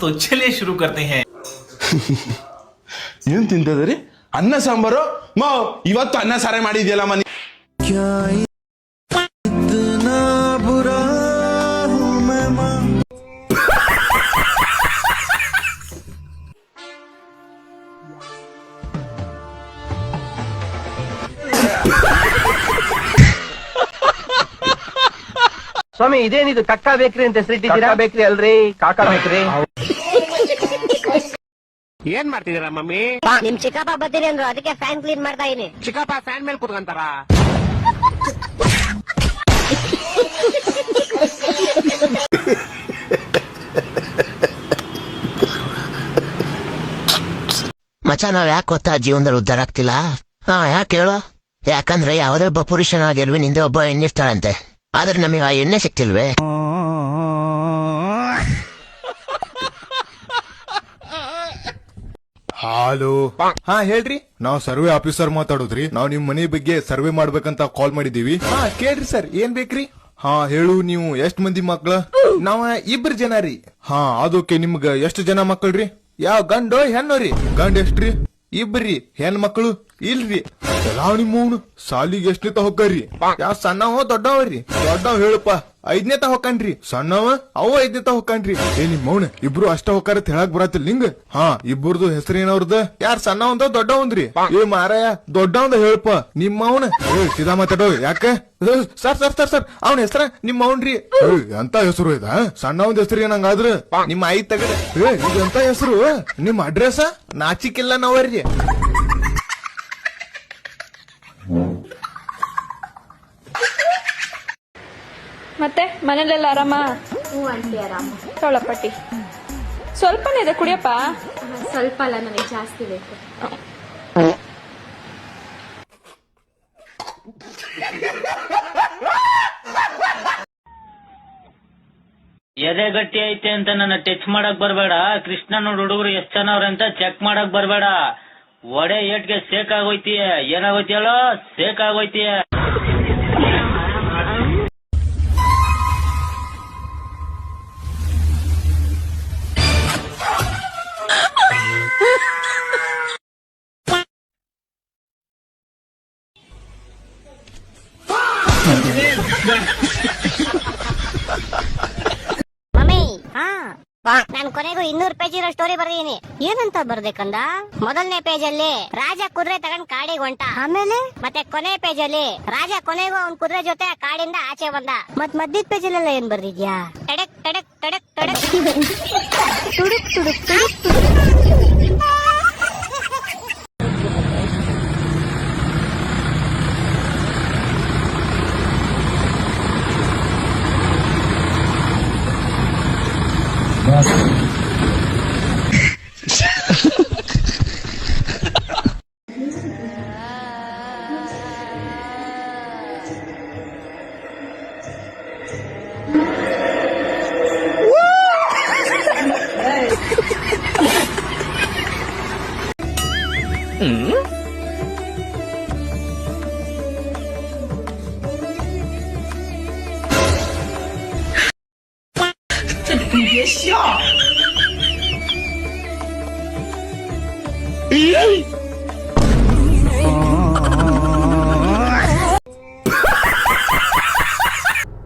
तो चलिए शुरू करते हैं. ಏನ್ ತಿಂತದ್ರಿ? ಅನ್ನ ಸಾಂಬಾರು ಮಾವ್. ಇವತ್ತು ಅನ್ನ ಸಾರೇ ಮಾಡಿದ್ಯಲ್ಲ ಮನಿ. ಸ್ವಾಮಿ ಇದೇನಿದು ಕಕ್ಕಾ ಬೇಕ್ರಿ ಅಂತ ಹೆಸರಿಟ್ಟಿದ್ದೀರಾ? ಬೇಕ್ರಿ ಅಲ್ರಿ, ಕಾಕಾ ಬೇಕ್ರಿ. ಏನ್ ಮಾಡ್ತಿದ್ದೀರಾ ಮಮ್ಮಿ? ನಿಮ್ ಚಿಕ್ಕಪ್ಪ ಬರ್ತೀನಿ ಅಂದ್ರು, ಅದಕ್ಕೆ ಫ್ಯಾನ್ ಕ್ಲೀನ್ ಮಾಡ್ತಾ ಇದೀನಿ. ಚಿಕ್ಕಪ್ಪ ಫ್ಯಾನ್ ಮೇಲೆ ಕೂತ್ಕೊಂತಾರ? ಮಚ್ಚ, ನಾವ್ ಯಾಕೆ ಗೊತ್ತಾ ಜೀವನದಲ್ಲಿ ಉದ್ದಾರ ಆಗ್ತಿಲ್ಲ? ಯಾಕೆ ಹೇಳು? ಯಾಕಂದ್ರೆ ಯಾವುದೇ ಒಬ್ಬ ಪುರುಷನಾಗಿರ್ವಿ ನಿಂದೆ ಒಬ್ಬ ಹೆಣ್ಣಿರ್ತಾಳಂತೆ. ಆದ್ರೆ ನಮಗೆ ಆ ಎಣ್ಣೆ ಸಿಕ್ತಿಲ್ವೇ? ಹಲೋ. ಹಾ ಹೇಳ್ರಿ, ನಾವ್ ಸರ್ವೆ ಆಫೀಸರ್ ಮಾತಾಡೋದ್ರಿ. ನಾವ್ ನಿಮ್ ಮನೆ ಬಗ್ಗೆ ಸರ್ವೆ ಮಾಡ್ಬೇಕಂತ ಕಾಲ್ ಮಾಡಿದೀವಿ. ಹಾ ಕೇಳ್ರಿ ಸರ್, ಏನ್ ಬೇಕ್ರಿ? ಹಾ ಹೇಳು, ನೀವು ಎಷ್ಟ್ ಮಂದಿ ಮಕ್ಳ? ನಾವ 2 ಜನ ರೀ. ಹಾ ಅದಕ್ಕೆ ನಿಮ್ಗ ಎಷ್ಟ್ ಜನ ಮಕ್ಕಳ್ರಿ? ಯಾವ ಗಂಡೋ ಹೆಣ್ಣು ರೀ? ಗಂಡ ಎಷ್ಟ್ರಿ? 2 ಹೆಣ್ ಮಕ್ಕಳು ಇಲ್ರಿ. ಎಲ್ಲಾ ನಿಮ್ಮವ್ನು ಸಾಲಿಗೆ ಎಷ್ಟನೇತ ಹೊಕ್ಕರಿ? ಯಾವ ಸಣ್ಣವ ದೊಡ್ಡವರಿ? ದೊಡ್ಡವ್ ಹೇಳಪ್ಪ 5ನೇ ತ ಹೊಕ್ಕನ್ರಿ. ಸಣ್ಣವ ಅವ 5ನೇ ತ ಹೊಕ್ಕನ್ರಿ. ನಿಮ್ಮವ್ನ ಇಬ್ರು ಅಷ್ಟ ಹೊಕ್ಕಾರ ಹೇಳಕ್ ಬರತ್ತಿಲ್ಲ ನಿಂಗ? ಹಾ ಇಬ್ಬರದು ಹೆಸರೇನವ್ರದ? ಯಾರ ಸಣ್ಣವಂದ ದೊಡ್ಡವಂದ್ರಿ? ಮಾರಾಯ ದೊಡ್ಡವಂದ ಹೇಳಪ್ಪ. ನಿಮ್ಮವ್ನ ಸಿದಾ ಮಾತಾಡೋ. ಯಾಕ ಸರ್ ಸರ್ ಸರ್ ಸರ್ ಅವನ ಹೆಸರ ನಿಮ್ಮವ್ನ್ರಿ? ಎಂತ ಹೆಸರು ಇದ? ಸಣ್ಣವಂದ ಹೆಸರು ಏನಂಗಾದ್ರ? ನಿಮ್ಮ ಐ ತಗಡ ಇದೆಂತ ಹೆಸರು? ನಿಮ್ ಅಡ್ರೆಸ್ ನಾಚಿಕಿಲ್ಲ ನಾವರ್ರಿ. ಮತ್ತೆ ಮನೇಲೆಲ್ಲ ಆರಾಮ? ಹ್ಞೂ ಆಂಟಿ ಆರಾಮ. ತೊಳಪಟ್ಟಿ ಸ್ವಲ್ಪನೇ ಇದೆ ಕುಡಿಯಪ್ಪ. ಸ್ವಲ್ಪ ಅಲ್ಲ, ನನಗೆ ಜಾಸ್ತಿ ಬೇಕು. ಎದೆ ಗಟ್ಟಿ ಐತೆ ಅಂತ ನನ್ನ ಟಚ್ ಮಾಡಕ್ ಬರ್ಬೇಡ. ಕೃಷ್ಣನ ಹುಡುಗರು ಎಷ್ಟ್ ಚೆನ್ನಾವ್ರೆ ಅಂತ ಚೆಕ್ ಮಾಡಕ್ ಬರ್ಬೇಡ. ಒಡೆ ಏಟ್ಗೆ ಸೇಕ್ ಆಗೋಯ್ತೀಯ. ಏನಾಗೋಯ್ತಿ ಹೇಳೋ? ಸೇಕ್ ಆಗೋಯ್ತೀಯ. ಮಮ್ಮಿ, ನಾನು ಕೊನೆಗೂ 200 ಪೇಜ್ ಇರೋ ಸ್ಟೋರಿ ಬರ್ದಿದ್ದೀನಿ. ಏನಂತ ಬರ್ಬೇಕಂದ? ಮೊದಲನೇ ಪೇಜ್ ಅಲ್ಲಿ ರಾಜ ಕುದುರೆ ತಗೊಂಡ್ ಕಾಡಿಗೆ ಹೊಂಟ. ಆಮೇಲೆ ಮತ್ತೆ ಕೊನೆ ಪೇಜ್ ಅಲ್ಲಿ ರಾಜ ಕೊನೆಗೂ ಅವ್ನ್ ಕುದುರೆ ಜೊತೆ ಕಾಡಿಂದ ಆಚೆ ಬಂದ. ಮಧ್ಯದ ಪೇಜ್ ಅಲ್ಲೆಲ್ಲ ಏನ್ ಬರ್ದಿದ್ಯಾ? ಟಡಕ್ ಟಡಕ್ ಟಡಕ್ ಟಡಕ್ ತುಡುಕ್ ತುಡುಕ್ ತುಡುಕ್ ತುಡುಕ್.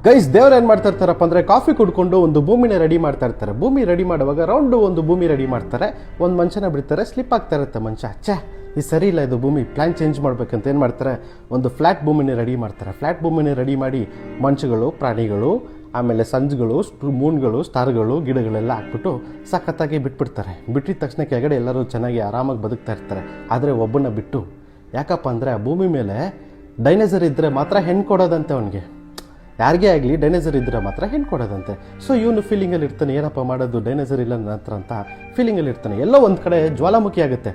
ಗೈಸ್, ದೇವ್ರು ಏನ್ ಮಾಡ್ತಾ ಇರ್ತಾರಪ್ಪ ಅಂದ್ರೆ ಕಾಫಿ ಕುಡ್ಕೊಂಡು ಒಂದು ಭೂಮಿನ ರೆಡಿ ಮಾಡ್ತಾ ಇರ್ತಾರೆ. ಭೂಮಿ ರೆಡಿ ಮಾಡುವಾಗ ರೌಂಡ್ ಒಂದು ಭೂಮಿ ರೆಡಿ ಮಾಡ್ತಾರೆ. ಒಂದು ಮನುಷ್ಯನ ಬಿಡ್ತಾರೆ, ಸ್ಲಿಪ್ ಆಗ್ತಾ ಇರುತ್ತೆ ಮನುಷ್ಯ. ಇದು ಸರಿ ಇಲ್ಲ, ಇದು ಭೂಮಿ ಪ್ಲಾನ್ ಚೇಂಜ್ ಮಾಡ್ಬೇಕಂತ ಏನು ಮಾಡ್ತಾರೆ, ಒಂದು ಫ್ಲಾಟ್ ಭೂಮಿನ ರೆಡಿ ಮಾಡ್ತಾರೆ. ಫ್ಲಾಟ್ ಭೂಮಿನ ರೆಡಿ ಮಾಡಿ ಮನುಷ್ಯಗಳು, ಪ್ರಾಣಿಗಳು, ಆಮೇಲೆ ಸಂಜುಗಳು, ಮೂನ್ಗಳು, ಸ್ಟಾರ್ಗಳು, ಗಿಡಗಳೆಲ್ಲ ಹಾಕ್ಬಿಟ್ಟು ಸಖತ್ತಾಗಿ ಬಿಟ್ಬಿಡ್ತಾರೆ. ಬಿಟ್ಟಿದ ತಕ್ಷಣ ಕೆಳಗಡೆ ಎಲ್ಲರೂ ಚೆನ್ನಾಗಿ ಆರಾಮಾಗಿ ಬದುಕ್ತಾ ಇರ್ತಾರೆ. ಆದರೆ ಒಬ್ಬನ ಬಿಟ್ಟು, ಯಾಕಪ್ಪ ಅಂದರೆ ಆ ಭೂಮಿ ಮೇಲೆ ಡೈನೋಸರ್ ಇದ್ದರೆ ಮಾತ್ರ ಹೆಣ್ಣು ಕೊಡೋದಂತೆ ಅವನಿಗೆ. ಯಾರಿಗೇ ಆಗಲಿ ಡೈನೋಸರ್ ಇದ್ದರೆ ಮಾತ್ರ ಹೆಣ್ಣು ಕೊಡೋದಂತೆ. ಸೊ ಇವನು ಫೀಲಿಂಗಲ್ಲಿ ಇರ್ತಾನೆ, ಏನಪ್ಪ ಮಾಡೋದು, ಡೈನೋಸರ್ ಇಲ್ಲ ನನ್ನ ಹತ್ರ ಅಂತ ಫೀಲಿಂಗಲ್ಲಿ ಇರ್ತಾನೆ. ಎಲ್ಲೋ ಒಂದು ಕಡೆ ಜ್ವಾಲಾಮುಖಿ ಆಗುತ್ತೆ.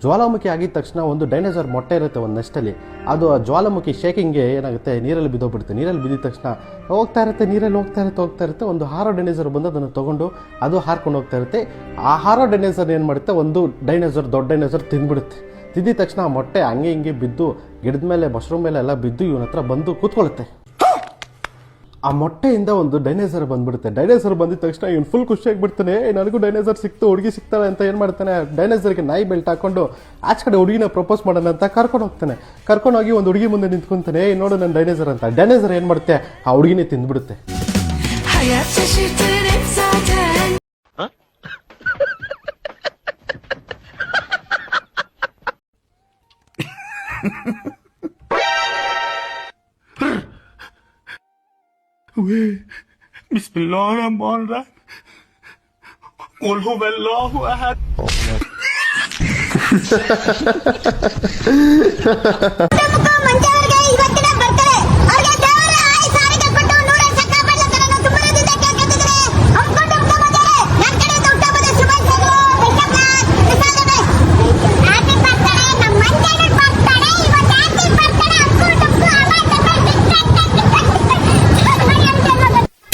ಜ್ವಾಲಾಮುಖಿ ಆಗಿದ ತಕ್ಷಣ ಒಂದು ಡೈನೋಸರ್ ಮೊಟ್ಟೆ ಇರುತ್ತೆ ಒಂದು ನೆಸ್ಟಲ್ಲಿ. ಅದು ಆ ಜ್ವಾಲಾಮುಖಿ ಶೇಕಿಂಗ್ಗೆ ಏನಾಗುತ್ತೆ, ನೀರಲ್ಲಿ ಬಿದ್ದೋಗ್ಬಿಡುತ್ತೆ. ನೀರಲ್ಲಿ ಬಿದ್ದಿದ ತಕ್ಷಣ ಹೋಗ್ತಾ ಇರುತ್ತೆ, ನೀರಲ್ಲಿ ಹೋಗ್ತಾ ಇರುತ್ತೆ. ಒಂದು ಹಾರೋ ಡೈನೋಸರ್ ಬಂದು ಅದನ್ನು ತೊಗೊಂಡು ಅದು ಹಾರ್ಕೊಂಡು ಹೋಗ್ತಾ ಇರುತ್ತೆ. ಆ ಹಾರೋ ಡೈನೋಸರ್ ಏನು ಮಾಡುತ್ತೆ, ಒಂದು ಡೈನೋಸರ್, ದೊಡ್ಡ ಡೈನೋಸರ್ ತಿಂದ್ಬಿಡುತ್ತೆ. ತಿಂದಿದ ತಕ್ಷಣ ಆ ಮೊಟ್ಟೆ ಹಂಗೆ ಹಿಂಗೆ ಬಿದ್ದು ಗಿಡದ ಮೇಲೆ, ಮಶ್ರೂಮ್ ಮೇಲೆ ಎಲ್ಲ ಬಿದ್ದು ಇವನ ಹತ್ರ ಬಂದು ಕೂತ್ಕೊಳ್ಳುತ್ತೆ. ಆ ಮೊಟ್ಟೆಯಿಂದ ಒಂದು ಡೈನೇಸರ್ ಬಂದ್ಬಿಡುತ್ತೆ. ಡೈನೇಸರ್ ಬಂದಿದ ತಕ್ಷಣ ಇವನು ಫುಲ್ ಖುಷಿಯಾಗಿ ಬಿಡ್ತಾನೆ, ನನಗೂ ಡೈನೇಸರ್ ಸಿಕ್ತು, ಹುಡುಗಿ ಸಿಗ್ತಾಳೆ ಅಂತ ಏನು ಮಾಡ್ತಾನೆ, ಡೈನೇಸರ್ಗೆ ನಾಯಿ ಬೆಲ್ಟ್ ಹಾಕೊಂಡು ಆಚೆ ಕಡೆ ಹುಡುಗಿನ ಪ್ರಪೋಸ್ ಮಾಡೋಣ ಅಂತ ಕರ್ಕೊಂಡು ಹೋಗ್ತಾನೆ. ಕರ್ಕೊಂಡೋಗಿ ಒಂದು ಹುಡುಗಿ ಮುಂದೆ ನಿಂತ್ಕೊಂತಾನೆ, ನೋಡು ನನ್ನ ಡೈನೇಸರ್ ಅಂತ. ಡೈನೇಸರ್ ಏನು ಮಾಡುತ್ತೆ, ಆ ಹುಡುಗಿನೇ ತಿಂದ್ಬಿಡುತ್ತೆ.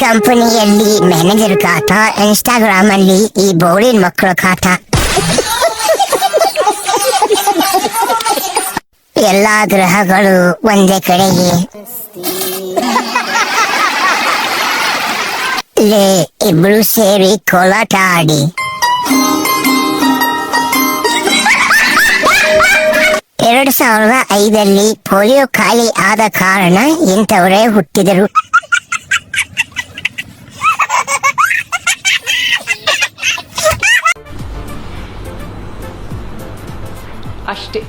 ಕಂಪನಿಯಲ್ಲಿ ಮ್ಯಾನೇಜರ್ ಖಾತಾ, ಇನ್ಸ್ಟಾಗ್ರಾಮ್ ಅಲ್ಲಿ ಈ ಬೋಳಿನ ಮಕ್ಕಳ ಖಾತಾ. ಎಲ್ಲಾ ಗ್ರಹಗಳು ಒಂದೇ ಕಡೆಗೆ. ಲೇ ಇಬ್ರು ಸೇರಿ ಕೋಲಾಟ ಆಡಿ. 2005 ಪೋಲಿಯೋ ಖಾಲಿ ಆದ ಕಾರಣ ಇಂಥವರೇ ಹುಟ್ಟಿದರು. ಅಷ್ಟೇ.